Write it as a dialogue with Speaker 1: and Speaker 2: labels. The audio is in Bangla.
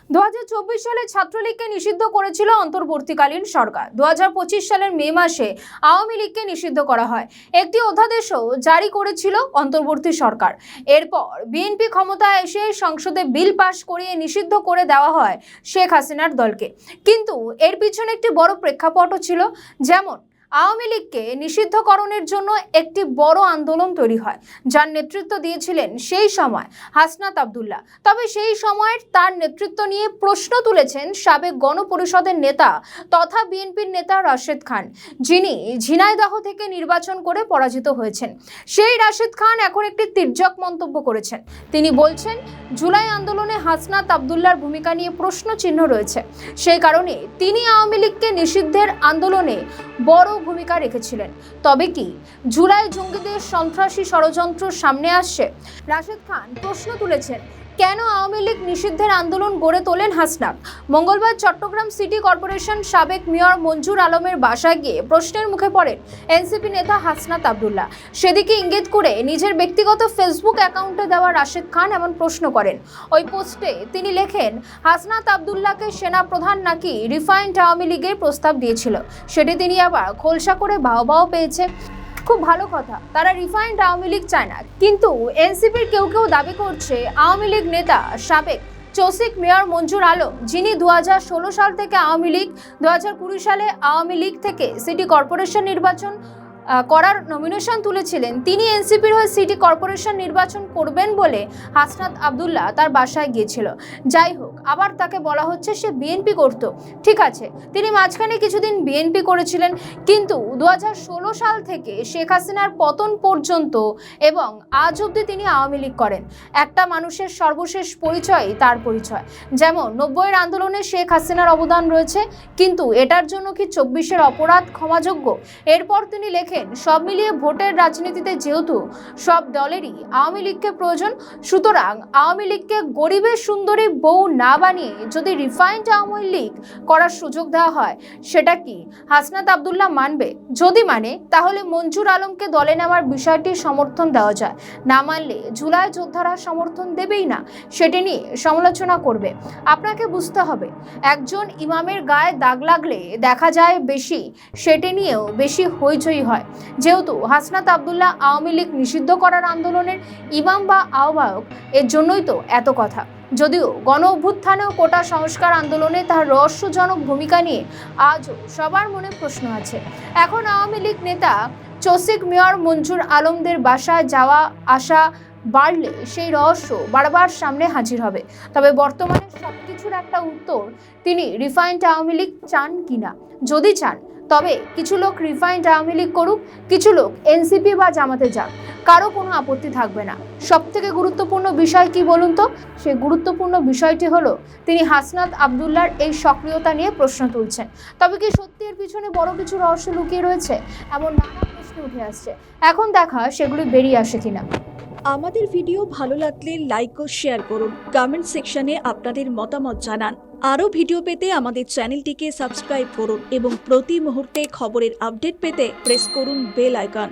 Speaker 1: 2024 সালে ছাত্রলীগকে নিষিদ্ধ করেছিল অন্তর্বর্তীকালীন সরকার। 2025 সালের মে মাসে আওয়ামী লীগকে নিষিদ্ধ করা হয়। একটি অধ্যাদেশও জারি করেছিল অন্তর্বর্তী সরকার। এরপর বিএনপি ক্ষমতায় এসে সংসদে বিল পাস করিয়ে নিষিদ্ধ করে দেওয়া হয় শেখ হাসিনার দলকে। কিন্তু এর পিছনে একটি বড় প্রেক্ষাপটও ছিল, যেমন আওয়ামী লীগকে নিষিদ্ধকরণের জন্য একটি বড় আন্দোলন তৈরি হয়, যার নেতৃত্ব দিয়েছিলেন সেই সময় হাসনাত আব্দুল্লাহ। তবে সেই সময়ের তার নেতৃত্ব নিয়ে প্রশ্ন তুলেছেন সাবেক গণপরিষদের নেতা তথা বিএনপির নেতা রাশেদ খান, যিনি ঝিনাইদহ থেকে নির্বাচন করে পরাজিত হয়েছেন। সেই রাশেদ খান এখন একটি তির্যক মন্তব্য করেছেন। তিনি বলছেন, জুলাই আন্দোলনে হাসনাত আব্দুল্লাহর ভূমিকা নিয়ে প্রশ্ন চিহ্ন রয়েছে। সেই কারণে তিনি আওয়ামী লীগকে নিষিদ্ধের আন্দোলনে বড় ভূমিকা রেখেছিলেন। তবে কি জুলাই জঙ্গিদের সন্ত্রাসী ষড়যন্ত্র সামনে আসছে? রাশেদ খান প্রশ্ন তুলেছেন, কেন আওয়ামী লীগ নিষিদ্ধের আন্দোলন গড়ে তোলেন হাসনাত? মঙ্গলবার চট্টগ্রাম সিটি কর্পোরেশন সাবেক মেয়র মঞ্জুর আলমের বাসায় গিয়ে প্রশ্নের মুখে পড়েন এনসিপি নেতা হাসনাত আব্দুল্লাহ। সেদিকে ইঙ্গিত করে নিজের ব্যক্তিগত ফেসবুক অ্যাকাউন্টে দেওয়া রাশেদ খান এমন প্রশ্ন করেন। ওই পোস্টে তিনি লেখেন, হাসনাত আব্দুল্লাহকে সেনা প্রধান নাকি রিফাইন্ড আওয়ামী লীগের প্রস্তাব দিয়েছিল, সেটি তিনি আবার খোলসা করে বাহবাও পেয়েছে। খুব ভালো কথা, তারা রিফাইন্ড আওয়ামী লীগ চায় না। কিন্তু এনসিপির কেউ কেউ দাবি করছে আওয়ামী লীগ নেতা সাবেক চসিক মেয়র মঞ্জুর আলম, যিনি 2016 সাল থেকে আওয়ামী লীগ, 2020 সালে আওয়ামী লীগ থেকে সিটি কর্পোরেশন নির্বাচন করার নমিনেশন তুলেছিলেন, তিনি এনসিপির হয়ে সিটি কর্পোরেশন নির্বাচন করবেন বলে হাসনাত আব্দুল্লাহ তার বাসায় গিয়েছিল। যাই হোক, আবার তাকে বলা হচ্ছে সে বিএনপি করত। ঠিক আছে, তিনি মাঝখানে কিছুদিন বিএনপি করেছিলেন, কিন্তু 2016 সাল থেকে শেখ হাসিনার পতন পর্যন্ত এবং আজ অবধি তিনি আওয়ামী লীগ করেন। একটা মানুষের সর্বশেষ পরিচয় তার পরিচয়। যেমন 90-এর আন্দোলনে শেখ হাসিনার অবদান রয়েছে, কিন্তু এটার জন্য কি 24-এর অপরাধ ক্ষমাযোগ্য? এরপর তিনি লেখেন, সব মিলিয়ে ভোটের রাজনীতিতে যেহেতু সব দলেরই আওয়ামী লীগকে প্রয়োজন, সুতরাং আওয়ামী লীগকে গরিবের সুন্দরী বউ না বানিয়ে যদি রিফাইন্ড আওয়ামী লীগ করার সুযোগ দেওয়া হয়, সেটা কি হাসনাত আব্দুল্লাহ মানবে? যদি মানে, তাহলে মঞ্জুর আলমকে দলে নেওয়ার বিষয়টি সমর্থন দেওয়া যায়, না মানলে জুলাই যোদ্ধারা সমর্থন দেবেই না, সেটি নিয়ে সমালোচনা করবে। আপনাকে বুঝতে হবে, একজন ইমামের গায়ে দাগ লাগলে দেখা যায় বেশি, সেটি নিয়েও বেশি হইচই হয়। যেহেতু হাসনাত আব্দুল্লাহ আওয়ামী লীগ নিষিদ্ধ করার আন্দোলনের ইমাম বা আহ্বায়ক, এর জন্যই তো এত কথা। যদিও গণ অভ্যুত্থানেও কোটা সংস্কার আন্দোলনে তার রহস্যজনক ভূমিকা নিয়ে আজও সবার মনে প্রশ্ন আছে। এখন আওয়ামী লীগ নেতা চসিক মেয়র মঞ্জুর আলমদের বাসায় যাওয়া আসা বাড়লে সেই রহস্য বারবার সামনে হাজির হবে। তবে বর্তমানে সবকিছুর একটা উত্তর, তিনি রিফাইন্ড আওয়ামী লীগ চান কিনা। যদি চান, তবে কিছু লোক রিফাইন্ড আওয়ামী লীগ করুক, কিছু লোক এনসিপি বা জামাতে যাক, কারো কোনো আপত্তি থাকবে না। সবথেকে গুরুত্বপূর্ণ বিষয় কি বলুন তো? সেই গুরুত্বপূর্ণ বিষয়টি হলো তিনি হাসনাত আব্দুল্লাহর এই সক্রিয়তা নিয়ে প্রশ্ন তুলছেন। তবে কি সত্যি এর পিছনে বড় কিছু রহস্য লুকিয়ে রয়েছে? এমন নানা প্রশ্ন উঠে আসছে। এখন দেখা সেগুলি বেরিয়ে আসে কিনা।
Speaker 2: আমাদের ভিডিও ভালো লাগলে লাইক ও শেয়ার করুন, কমেন্ট সেকশনে আপনাদের মতামত জানান। আরও ভিডিও পেতে আমাদের চ্যানেলটিকে সাবস্ক্রাইব করুন এবং প্রতি মুহূর্তে খবরের আপডেট পেতে প্রেস করুন বেল আইকন।